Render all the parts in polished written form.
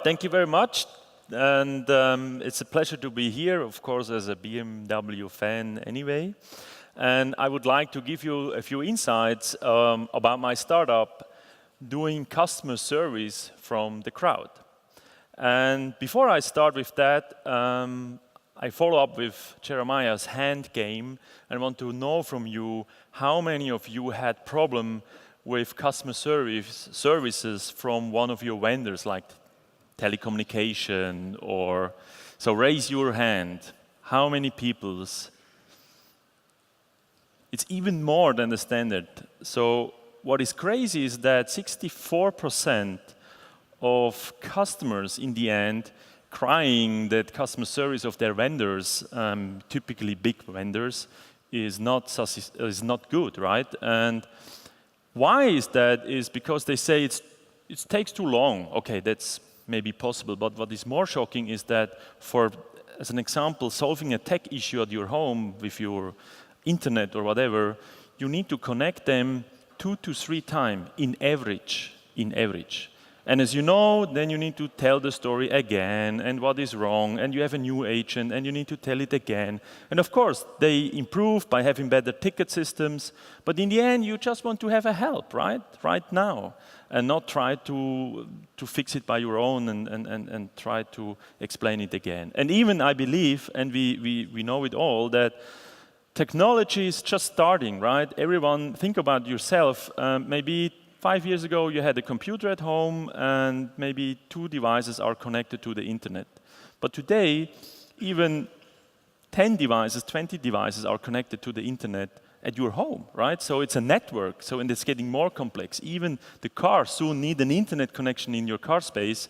thank you very much. And it's a pleasure to be here, of course, as a BMW fan anyway. And I would like to give you a few insights about my startup doing customer service from the crowd. And before I start with that, I follow up with Jeremiah's hand game and want to know from you how many of you had problem with customer services from one of your vendors, like telecommunication or... So raise your hand. How many people's? It's even more than the standard. So what is crazy is that 64% of customers in the end crying that customer service of their vendors, typically big vendors, is not good, right? And why is that? Is because they say it takes too long. Okay, that's maybe possible, but what is more shocking is that as an example, solving a tech issue at your home with your internet or whatever, you need to connect them 2 to 3 times in average. And as you know, then you need to tell the story again and what is wrong, and you have a new agent and you need to tell it again. And of course, they improve by having better ticket systems, but in the end, you just want to have a help, right now, and not try to fix it by your own and try to explain it again. And even I believe, and we know it all, that technology is just starting, right? Everyone, think about yourself, maybe 5 years ago, you had a computer at home and maybe 2 devices are connected to the internet. But today, even 10 devices, 20 devices are connected to the internet at your home, right? So it's a network, and it's getting more complex. Even the cars soon need an internet connection in your car space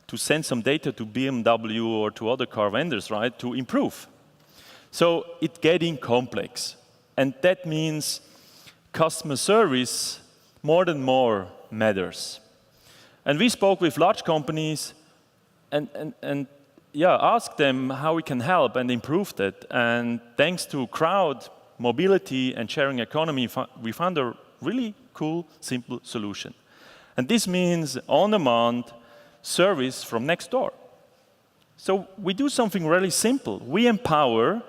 to send some data to BMW or to other car vendors, right, to improve. So it's getting complex. And that means customer service more and more matters. And we spoke with large companies and asked them how we can help and improve that. And thanks to crowd, mobility, and sharing economy, we found a really cool, simple solution. And this means on-demand service from next door. So we do something really simple. We empower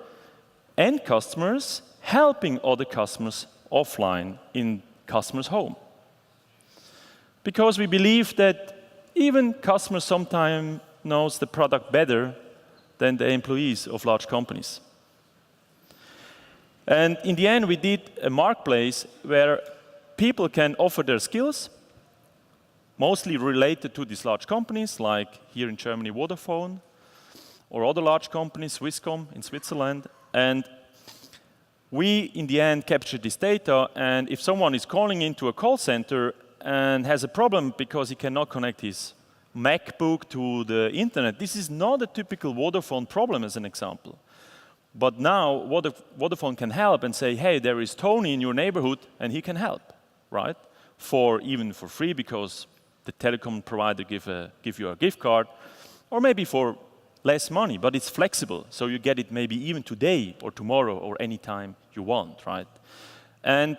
end customers helping other customers offline in customer's home. Because we believe that even customers sometimes knows the product better than the employees of large companies. And in the end, we did a marketplace where people can offer their skills, mostly related to these large companies, like here in Germany, Vodafone, or other large companies, Swisscom in Switzerland. And we, in the end, capture this data, and if someone is calling into a call center and has a problem because he cannot connect his MacBook to the internet, this is not a typical Vodafone problem, as an example. But now, Vodafone can help and say, hey, there is Tony in your neighborhood, and he can help, right? Even for free, because the telecom provider give you a gift card, or maybe for less money, but it's flexible, so you get it maybe even today or tomorrow or anytime you want, right? And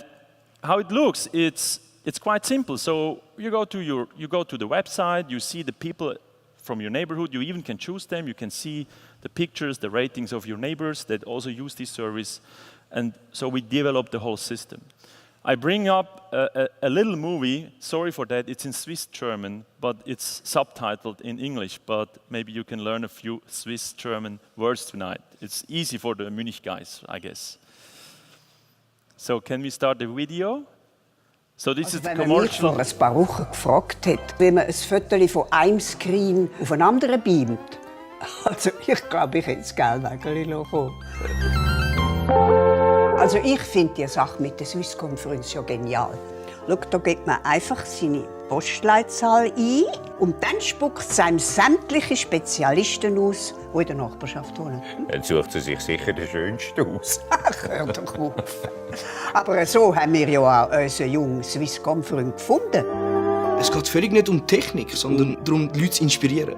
how it looks, it's quite simple. So you go to the website, you see the people from your neighborhood, you even can choose them, you can see the pictures, the ratings of your neighbors that also use this service, and so we developed the whole system. I bring up a little movie, sorry for that, it's in Swiss German, but it's subtitled in English, but maybe you can learn a few Swiss German words tonight. It's easy for the Munich guys, I guess. So can we start the video? So this is the commercial. Wenn man mich vor ein paar Wochen gefragt hat, wie man ein Foto von einem Screen auf einen anderen beamt, also ich glaube, ich hätte das Geldwägeli bekommen. Also ich finde die Sache mit der Swissconference ja genial. Schau, da gibt man einfach seine Postleitzahl ein und dann spuckt es einem sämtliche Spezialisten aus, die in der Nachbarschaft wohnen. Dann sucht sie sich sicher den schönsten aus. Ach, hör doch auf. Aber so haben wir ja auch unseren jungen Swissconference gefunden. Es geht völlig nicht um Technik, sondern darum, die Leute zu inspirieren.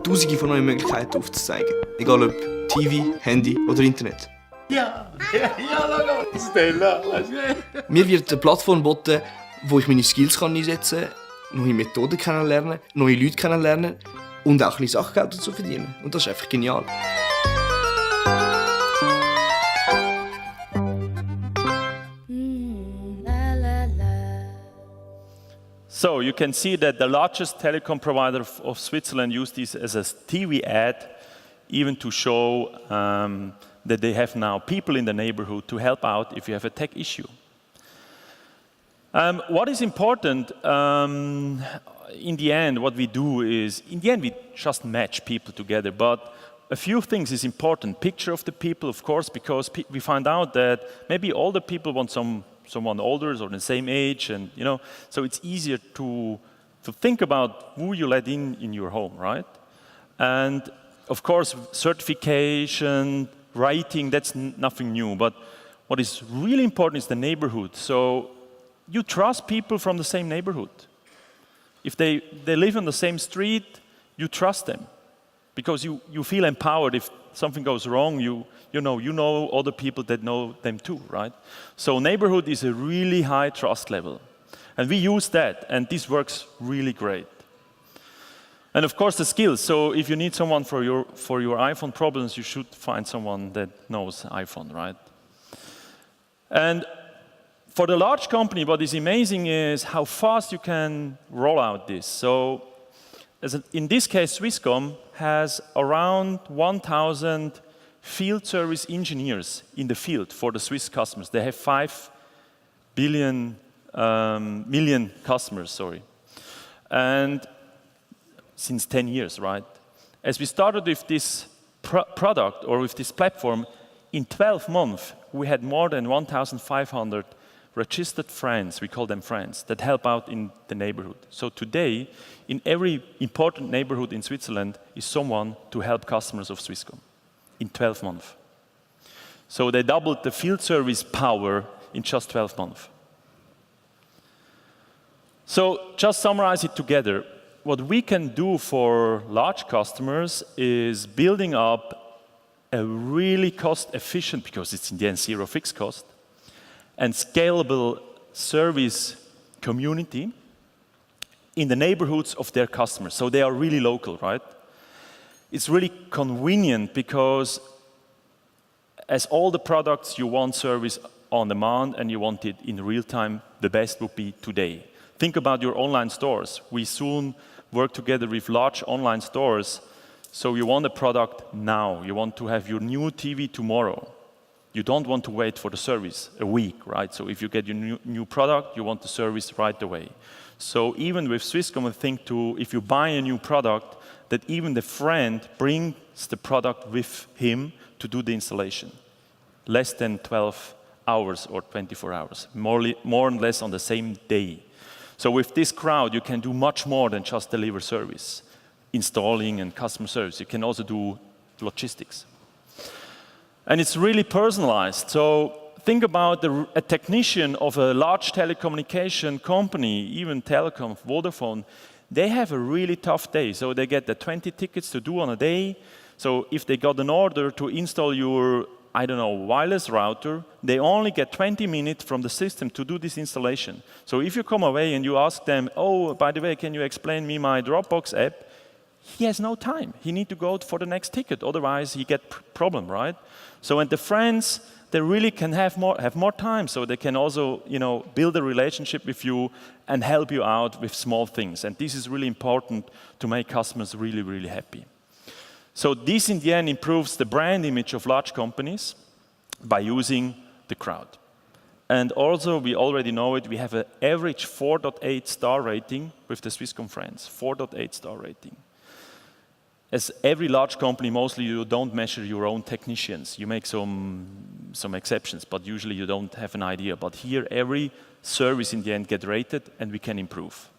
Tausende von neuen Möglichkeiten aufzuzeigen. Egal ob TV, Handy oder Internet. Ja, Stella. Mir wird eine Plattform geboten, wo ich meine Skills einsetzen kann, neue Methoden kennenlernen, neue Leute kennenlernen und auch ein bisschen Sachgeld dazu verdienen. Und das ist einfach genial. So you can see that the largest telecom provider of Switzerland used this as a TV ad, even to show that they have now people in the neighborhood to help out if you have a tech issue. What is important in the end, what we do is, in the end, we just match people together. But a few things is important. Picture of the people, of course, because we find out that maybe older people want someone older or the same age, and so it's easier to think about who you let in your home, right? And of course, certification, writing, that's nothing new. But what is really important is the neighborhood. So you trust people from the same neighborhood. If they live on the same street, you trust them because you feel empowered. If something goes wrong, you know other people that know them too, right? So neighborhood is a really high trust level. And we use that, and this works really great. And of course, the skills. So if you need someone for your iPhone problems, you should find someone that knows iPhone, right? And for the large company, what is amazing is how fast you can roll out this. So in this case, Swisscom has around 1,000 field service engineers in the field for the Swiss customers. They have 5 million customers, sorry. And since 10 years, right? As we started with this product or with this platform, in 12 months, we had more than 1,500 registered friends, we call them friends, that help out in the neighborhood. So today, in every important neighborhood in Switzerland is someone to help customers of Swisscom in 12 months. So they doubled the field service power in just 12 months. So just summarize it together. What we can do for large customers is building up a really cost-efficient, because it's in the end zero fixed cost, and scalable service community in the neighborhoods of their customers. So they are really local, right? It's really convenient because as all the products you want service on demand and you want it in real time, the best would be today. Think about your online stores. We soon work together with large online stores. So you want a product now. You want to have your new TV tomorrow. You don't want to wait for the service a week, right? So if you get your new product, you want the service right away. So even with Swisscom, I think if you buy a new product, that even the friend brings the product with him to do the installation. Less than 12 hours or 24 hours, more or less on the same day. So with this crowd, you can do much more than just deliver service, installing and customer service. You can also do logistics. And it's really personalized. So think about a technician of a large telecommunication company, even Telecom, Vodafone. They have a really tough day. So they get the 20 tickets to do on a day. So if they got an order to install your, wireless router, they only get 20 minutes from the system to do this installation. So if you come away and you ask them, oh, by the way, can you explain me my Dropbox app? He has no time. He needs to go for the next ticket. Otherwise, he get problem, right? So and the friends, they really can have more time. So they can also, build a relationship with you and help you out with small things. And this is really important to make customers really, really happy. So this, in the end, improves the brand image of large companies by using the crowd. And also, we already know it, we have an average 4.8 star rating with the Swisscom friends, 4.8 star rating. As every large company, mostly you don't measure your own technicians. You make some exceptions, but usually you don't have an idea. But here, every service in the end gets rated, and we can improve.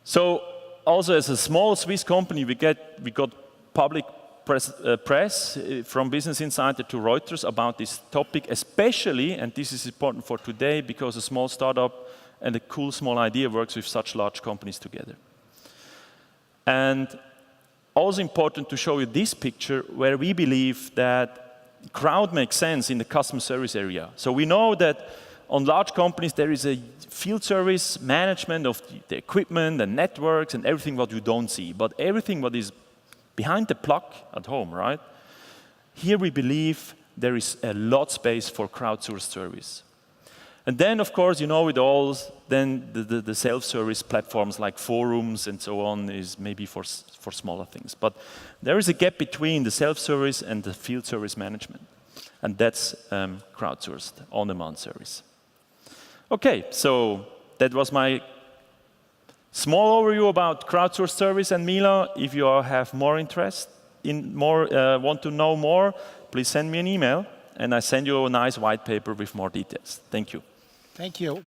So also, as a small Swiss company, we got public press from Business Insider to Reuters about this topic, especially, and this is important for today, because a small startup and a cool small idea works with such large companies together. And also important to show you this picture where we believe that crowd makes sense in the customer service area. So we know that on large companies, there is a field service management of the equipment and networks and everything what you don't see, but everything what is behind the plug at home, right? Here we believe there is a lot space for crowdsourced service. And then, of course, you know it all, then the self-service platforms like forums and so on is maybe for smaller things. But there is a gap between the self-service and the field service management. And that's crowdsourced, on-demand service. Okay, so that was my small overview about crowdsourced service and Mila. If you have more interest in want to know more, please send me an email and I send you a nice white paper with more details. Thank you. Thank you.